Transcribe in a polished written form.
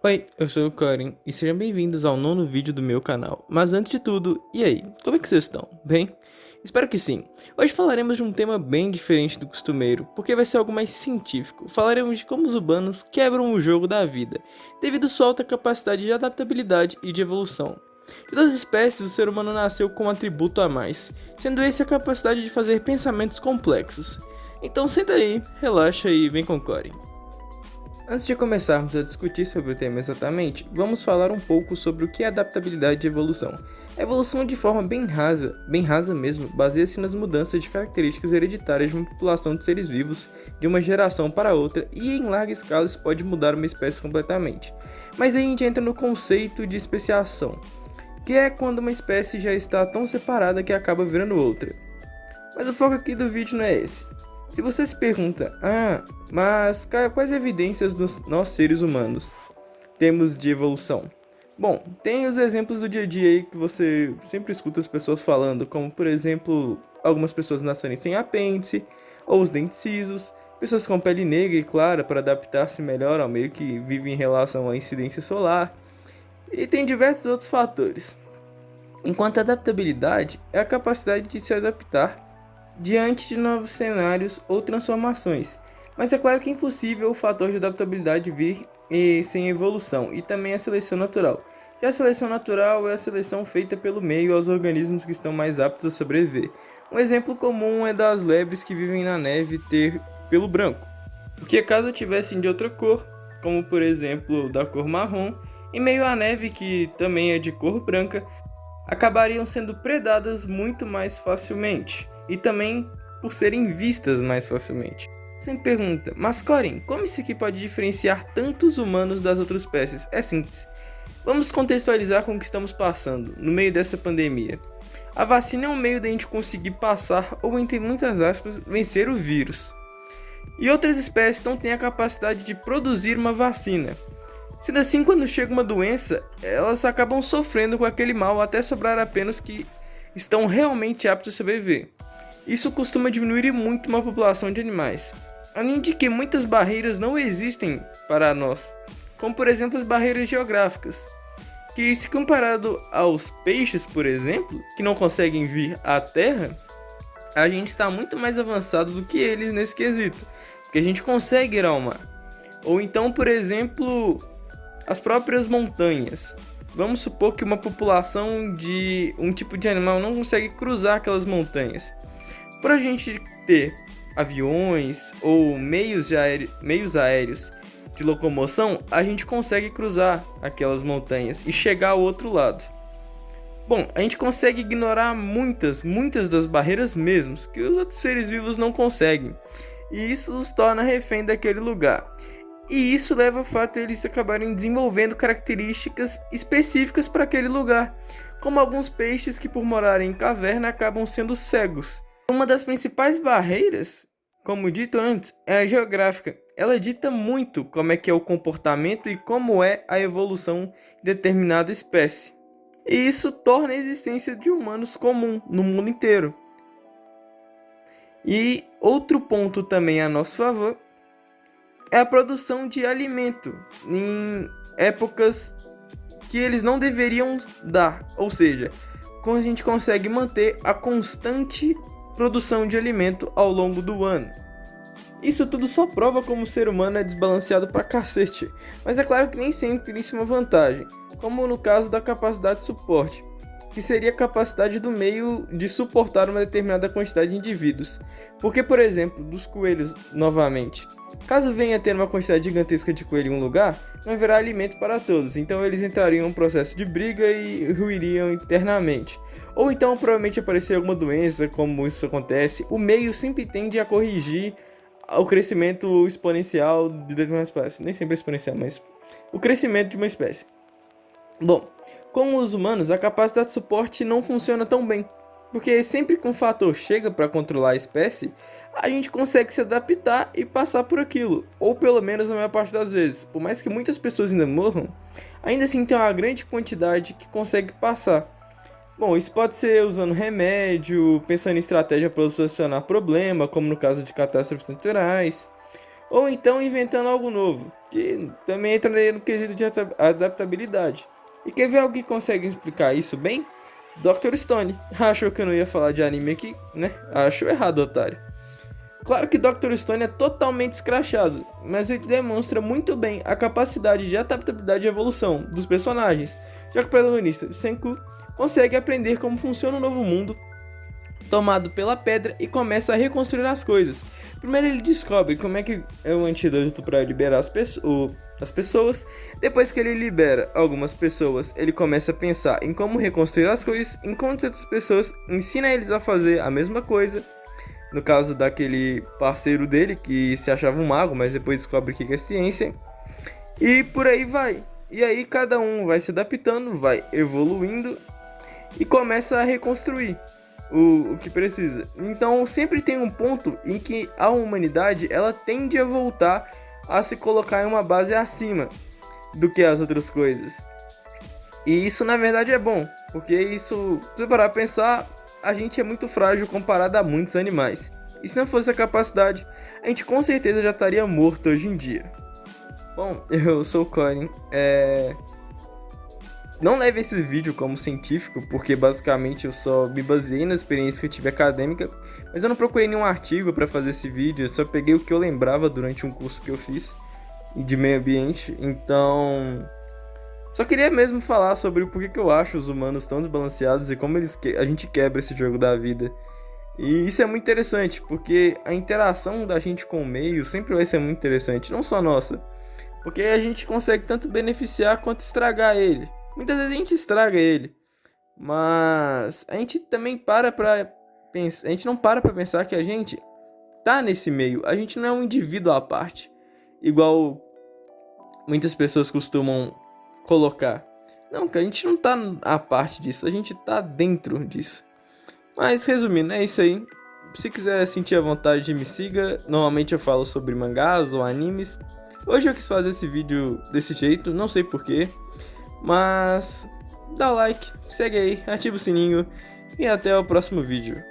Oi, eu sou o Corin e sejam bem-vindos ao nono vídeo do meu canal. Mas antes de tudo, e aí, como é que vocês estão? Bem? Espero que sim. Hoje falaremos de um tema bem diferente do costumeiro, porque vai ser algo mais científico. Falaremos de como os humanos quebram o jogo da vida, devido à sua alta capacidade de adaptabilidade e de evolução. De todas as espécies, o ser humano nasceu com um atributo a mais, sendo esse a capacidade de fazer pensamentos complexos. Então senta aí, relaxa e vem com o Corin. Antes de começarmos a discutir sobre o tema exatamente, vamos falar um pouco sobre o que é adaptabilidade e evolução. A evolução, de forma bem rasa mesmo, baseia-se nas mudanças de características hereditárias de uma população de seres vivos de uma geração para outra, e em larga escala isso pode mudar uma espécie completamente. Mas aí a gente entra no conceito de especiação, que é quando uma espécie já está tão separada que acaba virando outra. Mas o foco aqui do vídeo não é esse. Se você se pergunta, mas quais evidências nós seres humanos temos de evolução? Bom, tem os exemplos do dia a dia aí que você sempre escuta as pessoas falando, como por exemplo, algumas pessoas nascerem sem apêndice, ou os dentes cisos, pessoas com pele negra e clara para adaptar-se melhor ao meio que vive em relação à incidência solar, e tem diversos outros fatores. Enquanto a adaptabilidade é a capacidade de se adaptar diante de novos cenários ou transformações. Mas é claro que é impossível o fator de adaptabilidade vir sem evolução, e também a seleção natural. Já a seleção natural é a seleção feita pelo meio aos organismos que estão mais aptos a sobreviver. Um exemplo comum é das lebres que vivem na neve ter pelo branco, porque caso tivessem de outra cor, como por exemplo da cor marrom, em meio à neve que também é de cor branca, acabariam sendo predadas muito mais facilmente, e também por serem vistas mais facilmente. Você me pergunta, mas Corin, como isso aqui pode diferenciar tantos humanos das outras espécies? É simples. Vamos contextualizar com o que estamos passando, no meio dessa pandemia. A vacina é um meio de a gente conseguir passar, ou entre muitas aspas, vencer o vírus. E outras espécies não têm a capacidade de produzir uma vacina. Sendo assim, quando chega uma doença, elas acabam sofrendo com aquele mal até sobrar apenas que estão realmente aptos a sobreviver. Isso costuma diminuir muito uma população de animais. Além de que muitas barreiras não existem para nós, como por exemplo as barreiras geográficas, que se comparado aos peixes, por exemplo, que não conseguem vir à Terra, a gente está muito mais avançado do que eles nesse quesito, porque a gente consegue ir ao mar. Ou então, por exemplo, as próprias montanhas. Vamos supor que uma população de um tipo de animal não consegue cruzar aquelas montanhas. Por a gente ter aviões ou meios aéreos de locomoção, a gente consegue cruzar aquelas montanhas e chegar ao outro lado. Bom, a gente consegue ignorar muitas das barreiras mesmos que os outros seres vivos não conseguem, e isso os torna refém daquele lugar. E isso leva ao fato de eles acabarem desenvolvendo características específicas para aquele lugar, como alguns peixes que por morarem em caverna acabam sendo cegos. Uma das principais barreiras, como dito antes, é a geográfica. Ela dita muito como é que é o comportamento e como é a evolução de determinada espécie. E isso torna a existência de humanos comum no mundo inteiro. E outro ponto também a nosso favor é a produção de alimento em épocas que eles não deveriam dar, ou seja, como a gente consegue manter a constante produção de alimento ao longo do ano. Isso tudo só prova como o ser humano é desbalanceado pra cacete, mas é claro que nem sempre isso é uma vantagem, como no caso da capacidade de suporte, que seria a capacidade do meio de suportar uma determinada quantidade de indivíduos. Porque, por exemplo, dos coelhos novamente, caso venha a ter uma quantidade gigantesca de coelho em um lugar, não haverá alimento para todos, então eles entrariam em um processo de briga e ruiriam internamente. Ou então provavelmente aparecer alguma doença, como isso acontece, o meio sempre tende a corrigir o crescimento exponencial de determinada espécie. Nem sempre é exponencial, mas o crescimento de uma espécie. Bom, com os humanos, a capacidade de suporte não funciona tão bem, porque sempre que um fator chega para controlar a espécie, a gente consegue se adaptar e passar por aquilo, ou pelo menos a maior parte das vezes. Por mais que muitas pessoas ainda morram, ainda assim tem uma grande quantidade que consegue passar. Bom, isso pode ser usando remédio, pensando em estratégia para solucionar problema, como no caso de catástrofes naturais, ou então inventando algo novo. que também entra no quesito de adaptabilidade. E quer ver alguém que consegue explicar isso bem? Dr. Stone. Achou que eu não ia falar de anime aqui, né? Achou errado, otário. Claro que Dr. Stone é totalmente escrachado, mas ele demonstra muito bem a capacidade de adaptabilidade e evolução dos personagens, já que o protagonista, Senku, consegue aprender como funciona o novo mundo tomado pela pedra e começa a reconstruir as coisas. Primeiro ele descobre como é que é o antídoto para liberar as pessoas. Depois que ele libera algumas pessoas, ele começa a pensar em como reconstruir as coisas, enquanto outras pessoas ensina eles a fazer a mesma coisa. No caso daquele parceiro dele que se achava um mago, mas depois descobre que é ciência. E por aí vai. E aí cada um vai se adaptando, vai evoluindo e começa a reconstruir o que precisa. Então sempre tem um ponto em que a humanidade ela tende a voltar a se colocar em uma base acima do que as outras coisas. E isso na verdade é bom, porque isso, se parar pra pensar, a gente é muito frágil comparado a muitos animais. E se não fosse a capacidade, a gente com certeza já estaria morto hoje em dia. Bom, eu sou o Colin. Não leve esse vídeo como científico, porque basicamente eu só me baseei na experiência que eu tive acadêmica, mas eu não procurei nenhum artigo para fazer esse vídeo, eu só peguei o que eu lembrava durante um curso que eu fiz de meio ambiente, então só queria mesmo falar sobre o porquê que eu acho os humanos tão desbalanceados e como a gente quebra esse jogo da vida. E isso é muito interessante, porque a interação da gente com o meio sempre vai ser muito interessante, não só nossa, porque a gente consegue tanto beneficiar quanto estragar ele. Muitas vezes a gente estraga ele, mas a gente também a gente não para pra pensar que a gente tá nesse meio, a gente não é um indivíduo à parte, igual muitas pessoas costumam colocar. Não, que a gente não tá à parte disso, a gente tá dentro disso. Mas resumindo, é isso aí. Se quiser sentir a vontade de me siga, normalmente eu falo sobre mangás ou animes. Hoje eu quis fazer esse vídeo desse jeito, não sei porquê. Mas dá o like, segue aí, ativa o sininho e até o próximo vídeo.